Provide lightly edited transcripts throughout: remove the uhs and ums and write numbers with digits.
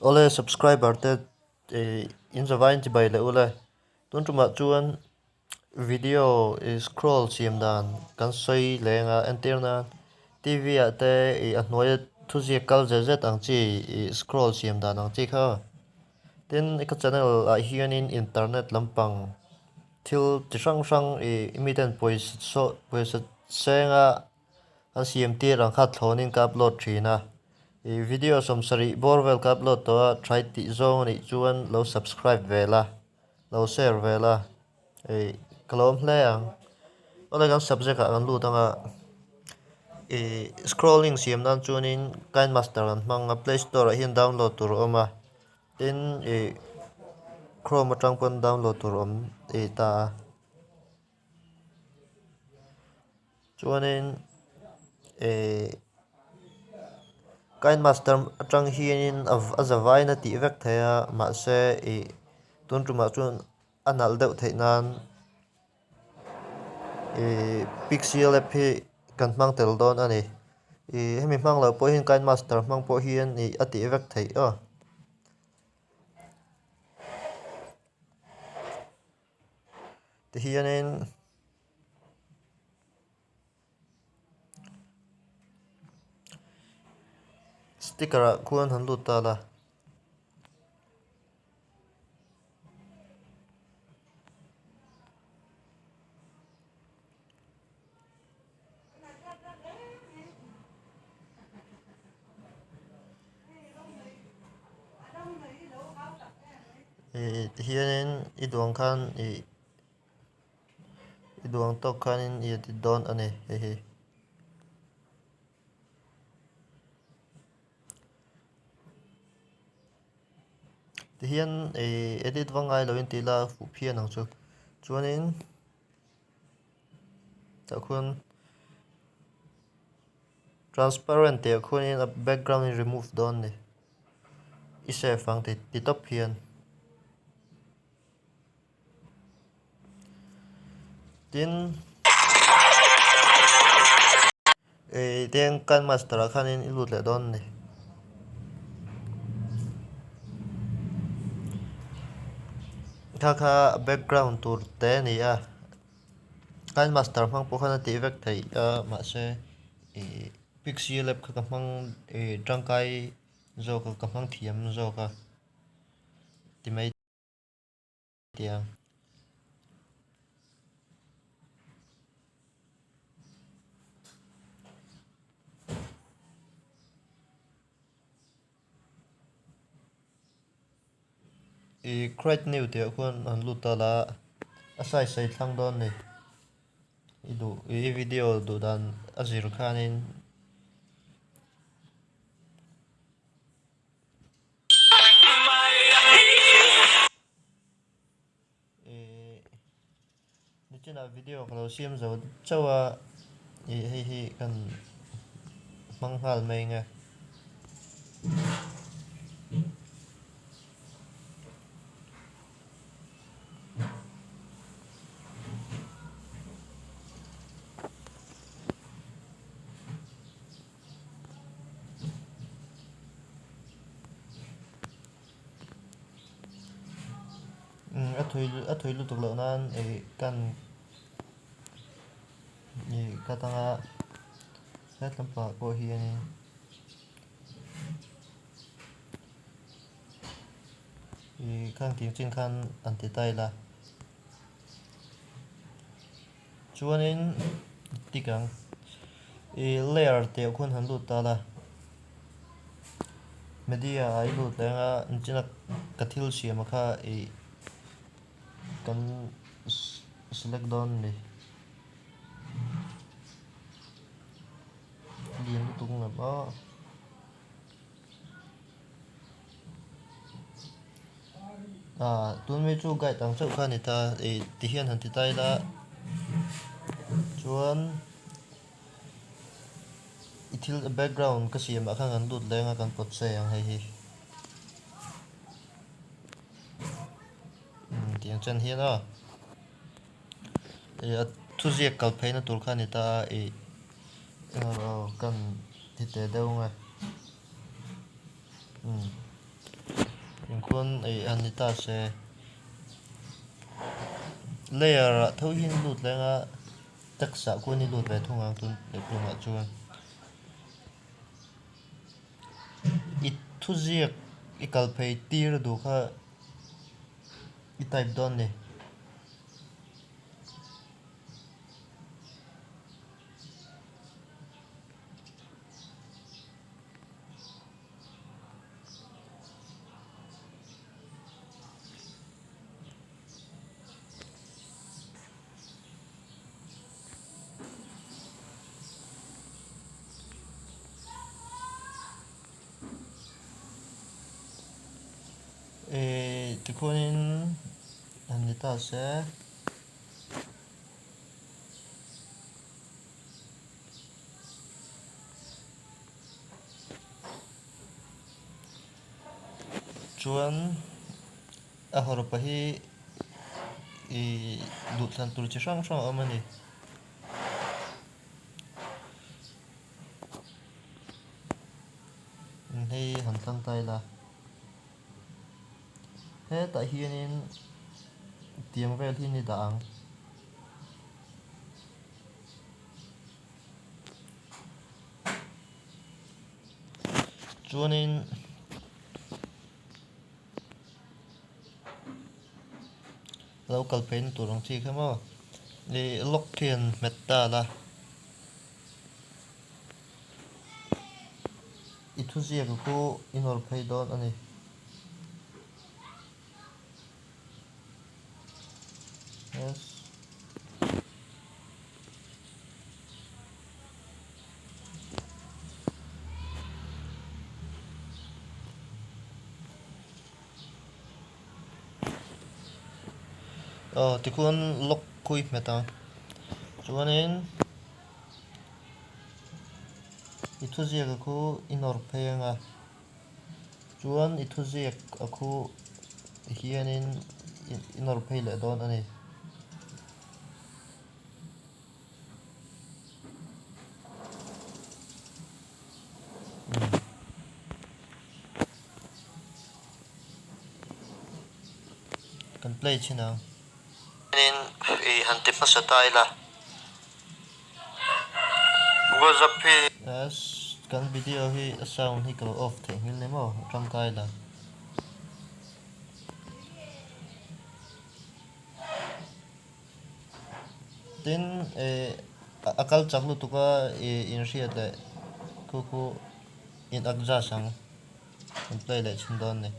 Ole subscriber te in zawain ti bai le ole tun tuma chuan video scroll siam dan kan soi lenga entirna TV ate a hnuai thuzi kal zet ang chi scroll siam dan ang chi kha tin ka channel a hianin internet lampang thil chi sang sang imiten pois senga an CMT rang khat thlonin ka upload thina video som sari borwell ka upload to try ti zong ni chuan lo subscribe vela lo share vela kalom hle ang ole gan subject an lu tanga scrolling siam nan chuanin kind master an hmanga play store a hin download tur oma tin chrome atang pon download tur om ta chuanin kind master atang hianin azawai na ti vek thaya ma se tun tuma chuan anal deuh theinan pixel ap kan hmang tel don ani hemi hmang lo po hin kind master hmang po hian ati vek thei ti hianin sticker a khuan han lut ta la ti hianin iduang khan iduang tok khanin ti don ani ti hian edit wangai lo in tila fu phian ang chu chuanin ta khun transparent te khunin a background in remove don ni ise fang ti top hian tin tiang kan master khanin ilut le don ni kha background tur te ni a kan master hmang po khana ti vek thei ma se pixel lab ka hmang tangkai zo ka hmang thiam zo ka ti mai tiang create new te khuan an lut ta la asai sai thlang don ni video du dan azir khanin ni chena video kalo siam zo chawa hi kan mang hal mai nga a thui lu tuk lo nan kan katanga set lampa ko hi ani khang ti chin khan an ti tai la chuanin tikang layer te khun han lut ta la media ai lut lenga china kathil siam kha kan select don ni lian tung na ba tun me chu gai tang chau khan ni ta ti hian han ti tai la chuan ithil background ka siam akhan an lut lenga kan pot se ang hi tiang chen hian thu ziak kal pheina tur khan ni ta kan ti te deu nga kun ei anita se layer tho hin lut lenga taksa kun ni lut ve thungang tun le plunga chuan I thu ziak I kalphei tir du kha I type don ni tikunin anita se chuan a hor pahi I lut tlan tur chi hrang hrang awm ani hei han tlang tai la hetah hianin tiang vel hi ni dah ang chuanin local paint turang chi khamo le lock thian metta la I thu ziak ku inol phei don ani yes tikun lock kui meta chuanin I thu ziak ku inol phei anga chuan I thu ziak aku hianin inol phei le don ani kan play china nin han tip na satai la WhatsApp hi yes kan video hi sound hi kal off the ngil ne mo tram tai la tin akal chaklu tuka in riat le ku in akja sang kan play le chin don ne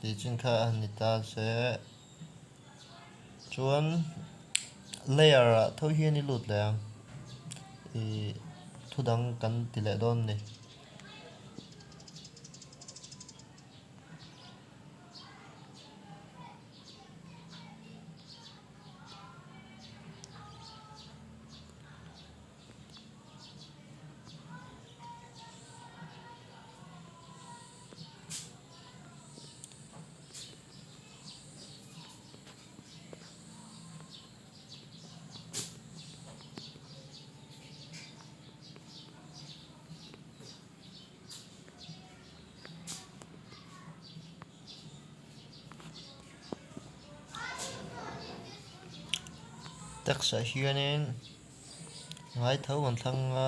ti chin kha anita se chuan layer tho hi ni lut le thudang kan ti le don ni taksa hianin ngai tho an thlanga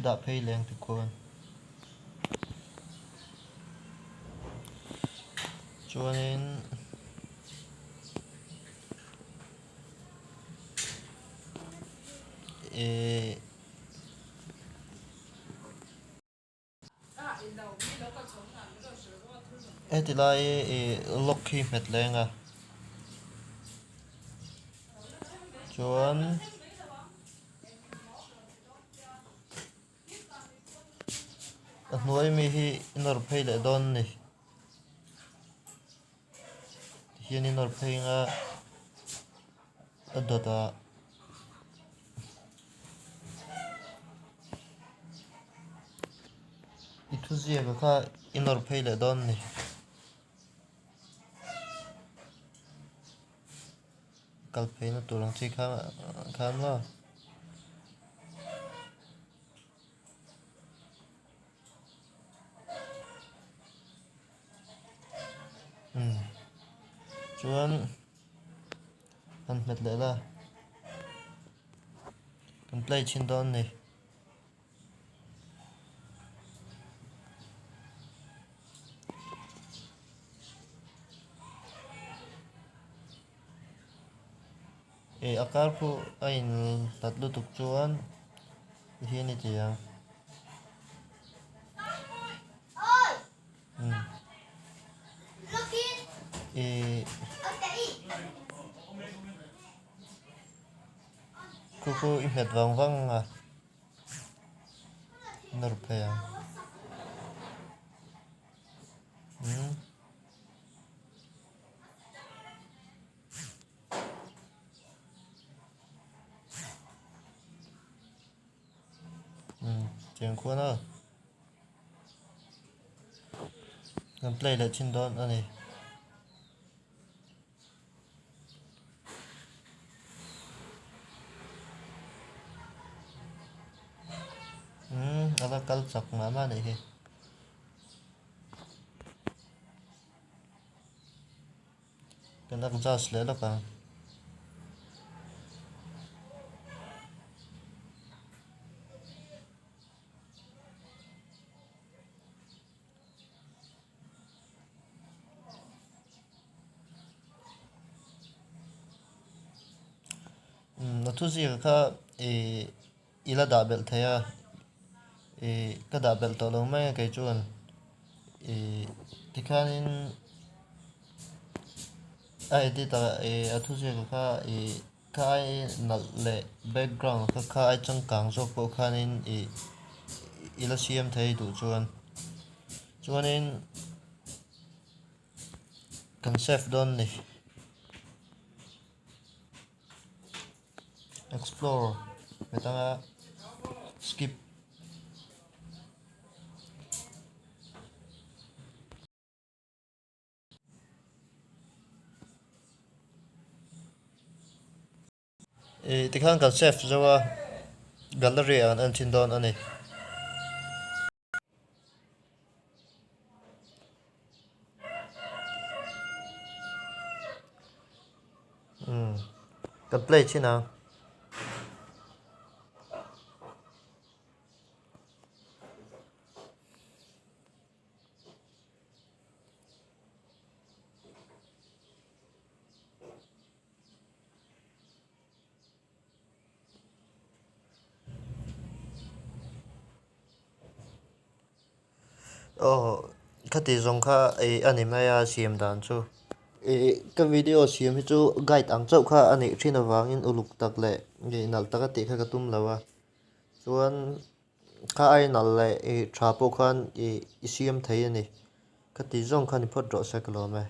da phei leng tikun chuanin tilai lock hi met lenga chuan nuôi mi hi inor phei le don ni hian inor phei nga adota itu zia ka kha inor phei le don ni kal phei na turang chi khan ma chuan kan met le la kan play chin don ni akar pu ain tatlu tuk chuan hian ni chiang ku i met wang à inor phei à chiang khuan à kan play le chin don ani ala kal chak ma ma nei hi kan adjust le la ka na thu zia kha ila da bel thaya ka da bel to lo mai kai chuan tikhanin ai ti ta thu zia kha khai nal le background kha ai chang kang jok po khanin ila siam thei du chuanin kan save don ni explore metanga skip tikhan kan save zawa gallery an chin don ani kan play china khati zong kha anime ya siam dan chu ka video siam hi chu guide ang chau kha ani thina wangin uluk tak le nal taka ti kha ka tum lawa chuan kha ai nal le tha po khan siam thei ani khati zong khan phot ro sa kalo me